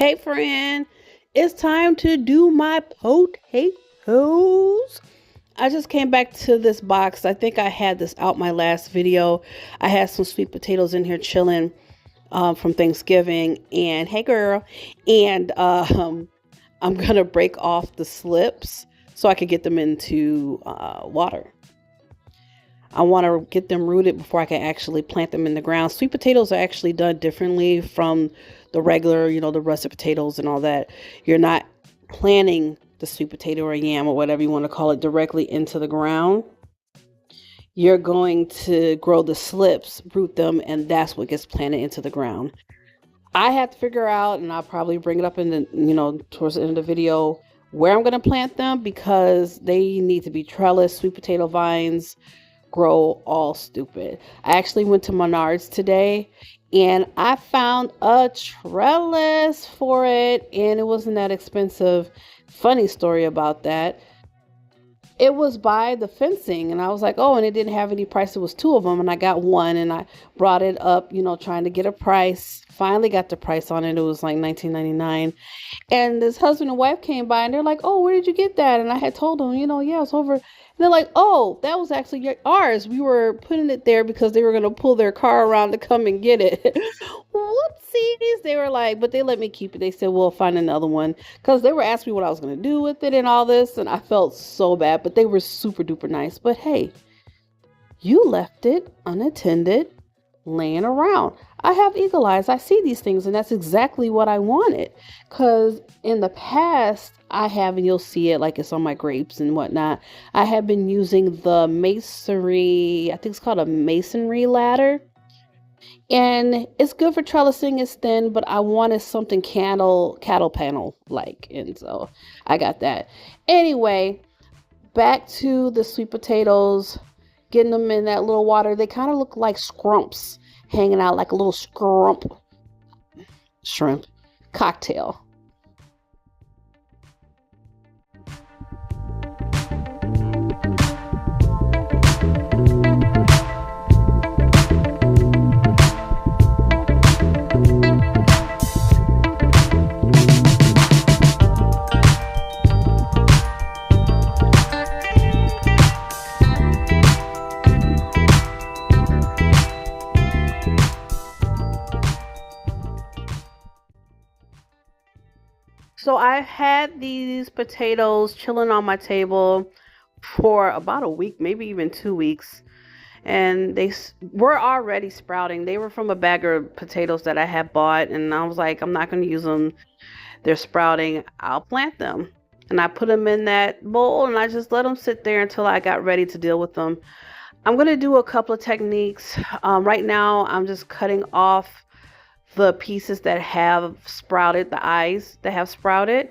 Hey friend, it's time to do my potatoes. I just came back to this box. I think I had this out my last video. I had some sweet potatoes in here chilling from Thanksgiving. And hey girl, and I'm gonna break off the slips so I could get them into water. I want to get them rooted before I can actually plant them in the ground. Sweet potatoes are actually done differently from the regular, the russet potatoes and all that. You're not planting the sweet potato or yam or whatever you want to call it directly into the ground. You're going to grow the slips, root them, and that's what gets planted into the ground. I have to figure out, and I'll probably bring it up in towards the end of the video, where I'm going to plant them because they need to be trellis. Sweet potato vines grow all stupid. I actually went to Menards today and I found a trellis for it and it wasn't that expensive. Funny story about that. It was by the fencing and I was like, oh, and it didn't have any price. It was two of them and I got one and I brought it up, trying to get a price. Finally got the price on it. It was like $19.99. And this husband and wife came by and they're like, oh, where did you get that? And I had told them, yeah, it's over. And they're like, oh, that was actually ours. We were putting it there because they were going to pull their car around to come and get it. Whoopsies. They were like, but they let me keep it. They said, we'll find another one because they were asking me what I was going to do with it and all this. And I felt so bad, but they were super duper nice. But hey, you left it unattended laying around. I have eagle eyes. I see these things and that's exactly what I wanted. Because in the past, I have, and you'll see it like it's on my grapes and whatnot. I have been using the masonry, I think it's called a masonry ladder. And it's good for trellising, it's thin, but I wanted something cattle panel like. And so I got that. Anyway, back to the sweet potatoes, getting them in that little water. They kind of look like scrumps hanging out like a little shrimp cocktail. So I had these potatoes chilling on my table for about a week, maybe even 2 weeks. And they were already sprouting. They were from a bag of potatoes that I had bought. And I was like, I'm not going to use them. They're sprouting. I'll plant them. And I put them in that bowl and I just let them sit there until I got ready to deal with them. I'm going to do a couple of techniques. Right now, I'm just cutting off the pieces that have sprouted, the eyes that have sprouted,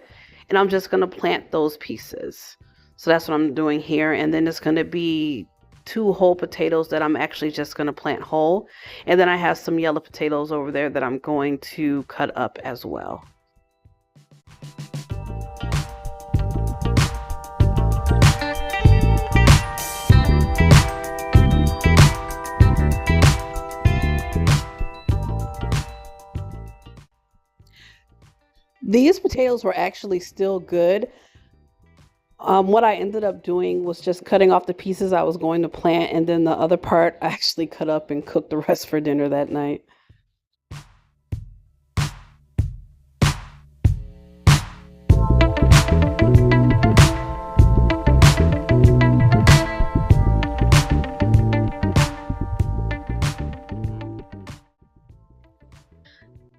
and I'm just going to plant those pieces. So that's what I'm doing here. And then it's going to be 2 whole potatoes that I'm actually just going to plant whole. And then I have some yellow potatoes over there that I'm going to cut up as well. These potatoes were actually still good. What I ended up doing was just cutting off the pieces I was going to plant, and then the other part I actually cut up and cooked the rest for dinner that night.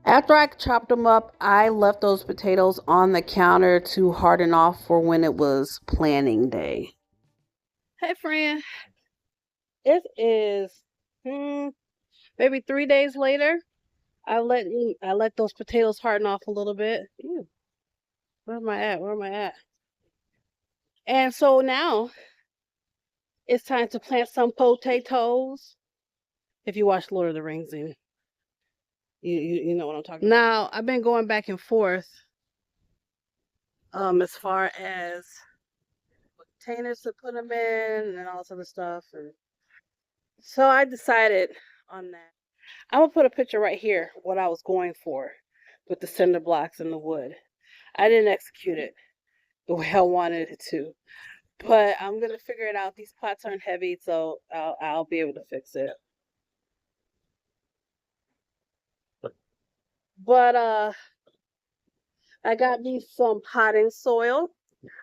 After I chopped them up, I left those potatoes on the counter to harden off for when it was planning day. Hey, friend. It is maybe 3 days later. I let those potatoes harden off a little bit. Ew, where am I at? Where am I at? And so now it's time to plant some potatoes. If you watch Lord of the Rings, then you know what I'm talking about. Now I've been going back and forth as far as what containers to put them in and all this other stuff. And so I decided on that. I'm gonna put a picture right here what I was going for. with the cinder blocks and the wood. I didn't execute it the way I wanted it to, but I'm gonna figure it out. These pots aren't heavy, so I'll be able to fix it. But I got me some potting soil.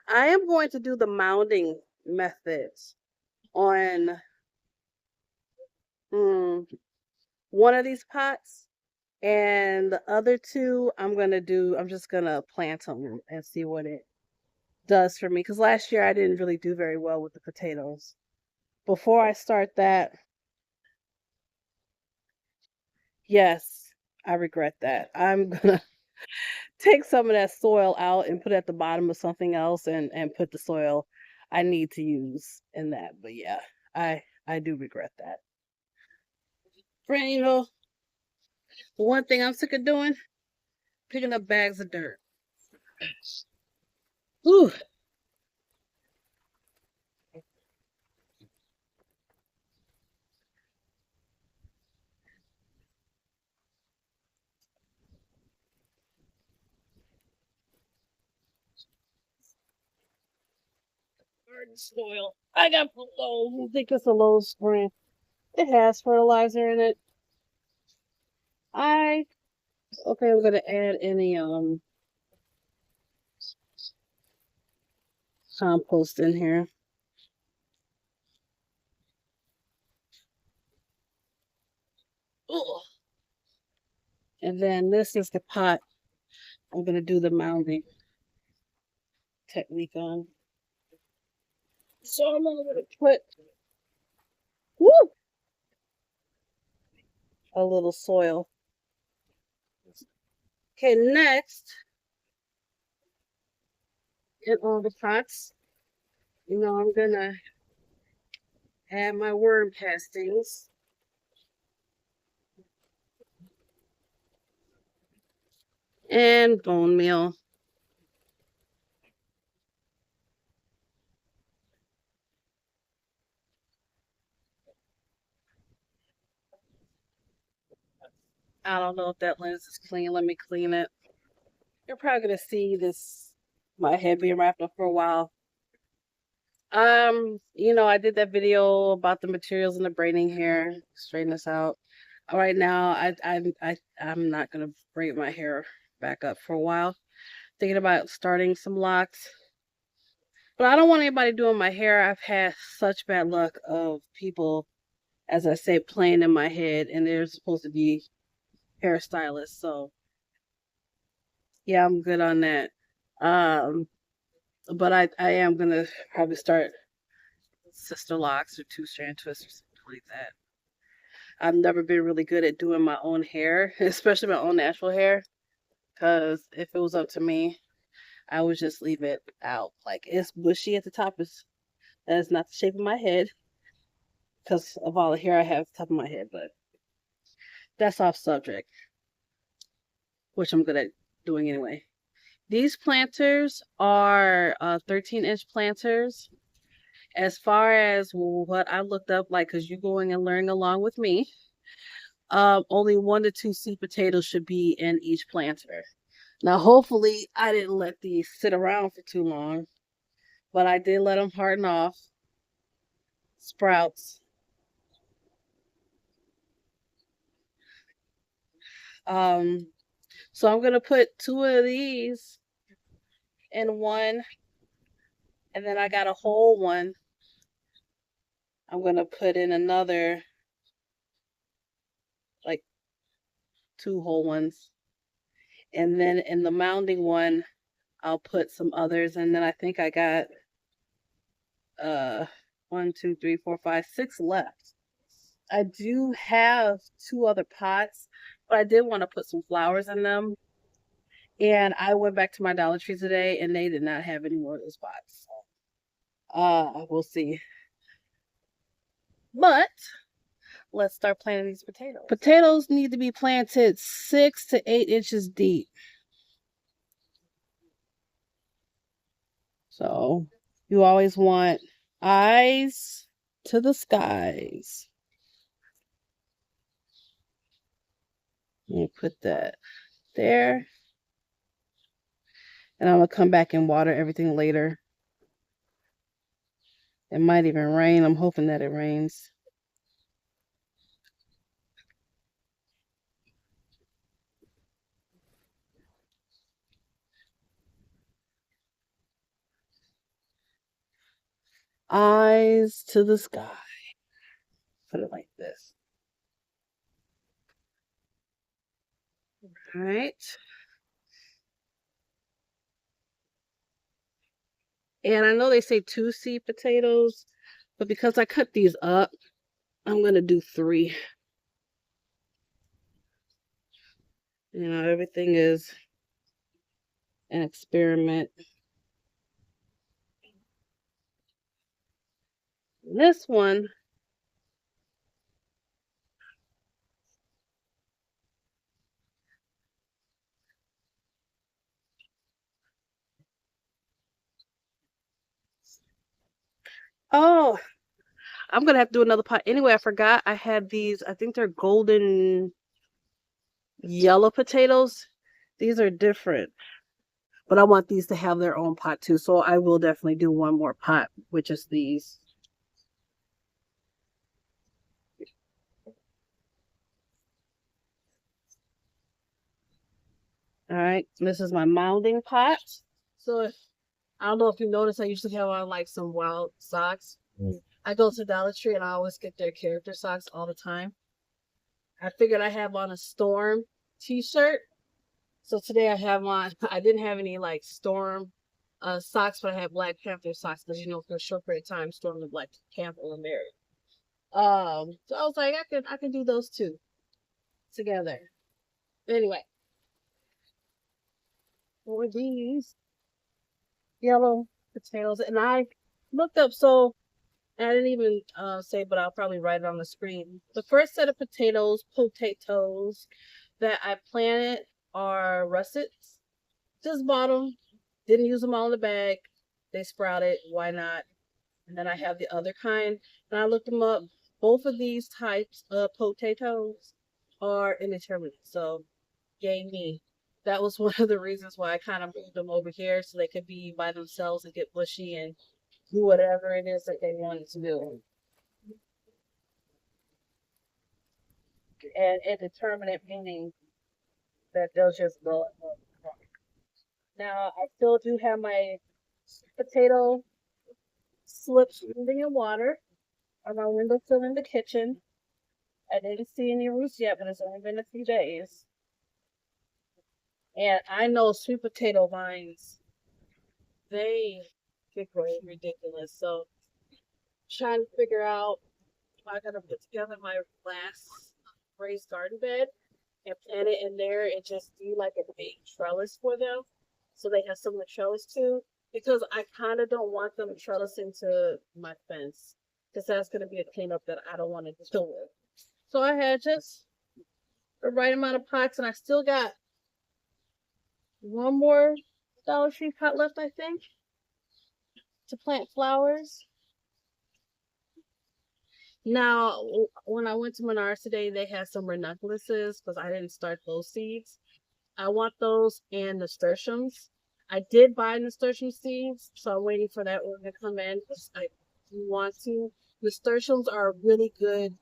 I am going to do the mounding methods on one of these pots, and the other two I'm just gonna plant them and see what it does for me. Because last year I didn't really do very well with the potatoes. Before I start that, yes, I regret that. I'm gonna take some of that soil out and put it at the bottom of something else and put the soil I need to use in that. But yeah, I do regret that. Friend, the one thing I'm sick of doing, picking up bags of dirt. Ooh. Garden soil. I got Lowe's. I think it's a Lowe's brand. It has fertilizer in it. Okay, I'm gonna add any compost in here. Ugh. And then this is the pot I'm gonna do the mounding technique on. So I'm gonna put woo, a little soil. Okay, next in all the pots, I'm gonna add my worm castings. And bone meal. I don't know if that lens is clean. Let me clean it. You're probably gonna see my head being wrapped up for a while. I did that video about the materials in the braiding hair. Straighten this out. All right, now I'm not gonna braid my hair back up for a while. Thinking about starting some locks. But I don't want anybody doing my hair. I've had such bad luck of people, as I say, playing in my head, and they're supposed to be hairstylists. So yeah, I'm good on that. Um, but I am gonna probably start sister locks or two strand twists or something like that. I've never been really good at doing my own hair, especially my own natural hair. Because if it was up to me, I would just leave it out. Like it's bushy at the top. That is not the shape of my head because of all the hair I have at the top of my head. But that's off subject, which I'm good at doing anyway. These planters are 13-inch planters. As far as what I looked up, like, because you're going and learning along with me, only 1 to 2 sweet potatoes should be in each planter. Now, hopefully, I didn't let these sit around for too long, but I did let them harden off. Sprouts. So I'm gonna put 2 of these in one, and then I got a whole one. I'm gonna put in another, like 2 whole ones, and then in the mounding one, I'll put some others, and then I think I got 1, 2, 3, 4, 5, 6 left. I do have 2 other pots, but I did want to put some flowers in them. And I went back to my Dollar Tree today, and they did not have any more of those pots. So, we'll see. But let's start planting these potatoes. Potatoes need to be planted 6 to 8 inches deep. So you always want eyes to the skies. Let me put that there. And I'm going to come back and water everything later. It might even rain. I'm hoping that it rains. Eyes to the sky. Put it like this. All right. And I know they say 2 seed potatoes, but because I cut these up, I'm going to do 3. You know, everything is an experiment. This one, oh, I'm going to have to do another pot. Anyway, I forgot I had these, I think they're golden yellow potatoes. These are different, but I want these to have their own pot too. So I will definitely do one more pot, which is these. All right, this is my mounding pot. So I don't know if you noticed, I usually have on like some wild socks. I go to Dollar Tree and I always get their character socks all the time. I figured I have on a Storm t-shirt. So today I have on, I didn't have any like Storm socks, but I had Black Panther socks because you know for a short period of time Storm and Black Panther were married. So I was like, I can do those two together. Anyway, for these yellow potatoes, and I looked up and I didn't even say, but I'll probably write it on the screen. The first set of potatoes that I planted are russets. Just bought them, didn't use them all in the bag. They sprouted. Why not? And then I have the other kind, and I looked them up. Both of these types of potatoes are indeterminate. So, yay me. That was one of the reasons why I kind of moved them over here so they could be by themselves and get bushy and do whatever it is that they wanted to do. And indeterminate meaning that they'll just go. Now, I still do have my potato slips moving in water on my windowsill in the kitchen. I didn't see any roots yet, but it's only been a few days. And I know sweet potato vines, they get grow ridiculous. So, trying to figure out if I gotta put together my last raised garden bed and plant it in there and just do like a big trellis for them so they have something to trellis to. Because I kind of don't want them trellis into my fence because that's going to be a cleanup that I don't want to deal with. So I had just the right amount of pots, and I still got one more Dollar Tree pot left, I think, to plant flowers. Now, when I went to Menards today, they had some ranunculuses because I didn't start those seeds. I want those and nasturtiums. I did buy nasturtium seeds, so I'm waiting for that one to come in because I want to. Nasturtiums are really good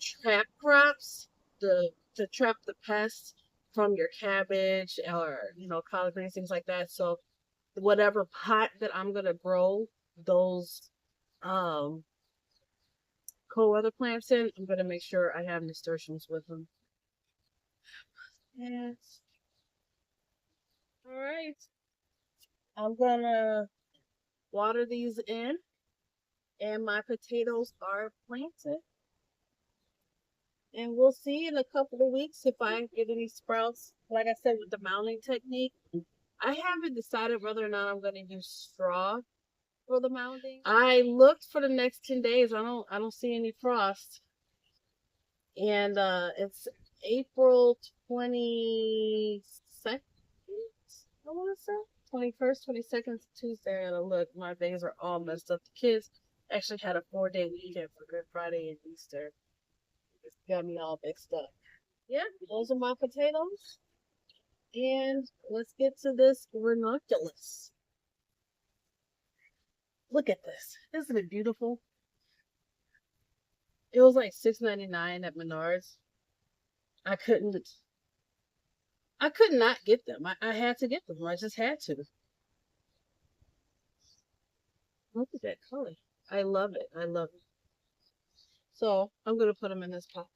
trap crops to trap the pests from your cabbage or collard greens, things like that. So whatever pot that I'm gonna grow those cold weather plants in, I'm gonna make sure I have nasturtiums with them. Yes. All right. I'm gonna water these in, and my potatoes are planted. And we'll see in a couple of weeks if I get any sprouts. Like I said, with the mounding technique, I haven't decided whether or not I'm going to use straw for the mounding. I looked for the next 10 days. I don't see any frost. And it's April 22nd. I want to say 21st, 22nd, Tuesday. And look, my days are all messed up. The kids actually had a 4-day weekend for Good Friday and Easter. It's got me all mixed up. Yeah, those are my potatoes. And let's get to this ranunculus. Look at this. Isn't it beautiful? It was like $6.99 at Menards. I could not get them. I had to get them. I just had to. Look at that color. I love it. I love it. So I'm gonna put them in this pot.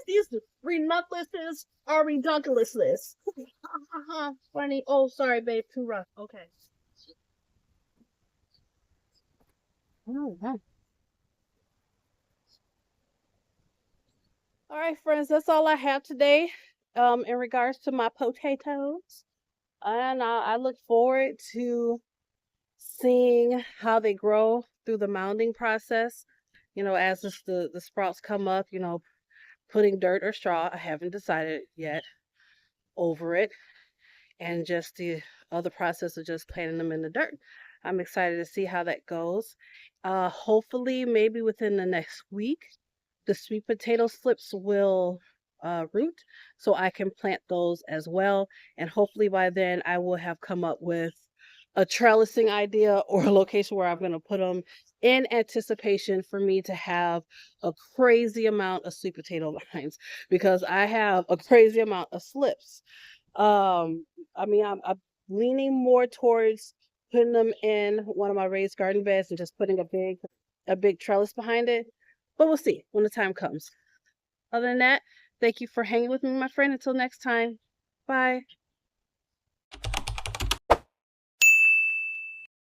These renunculuses are redunculousless. Funny. Oh, sorry, babe. Too rough. Okay. Mhm. All right, friends. That's all I have today. In regards to my potatoes, and I look forward to seeing how they grow through the mounding process. As the sprouts come up, putting dirt or straw. I haven't decided yet over it, and just the other process of just planting them in the dirt. I'm excited to see how that goes. Hopefully, maybe within the next week, the sweet potato slips will root, so I can plant those as well. And hopefully by then, I will have come up with a trellising idea or a location where I'm going to put them in anticipation for me to have a crazy amount of sweet potato vines, because I have a crazy amount of slips. I mean, I'm leaning more towards putting them in one of my raised garden beds and just putting a big trellis behind it. But we'll see when the time comes. Other than that, thank you for hanging with me, my friend. Until next time. Bye.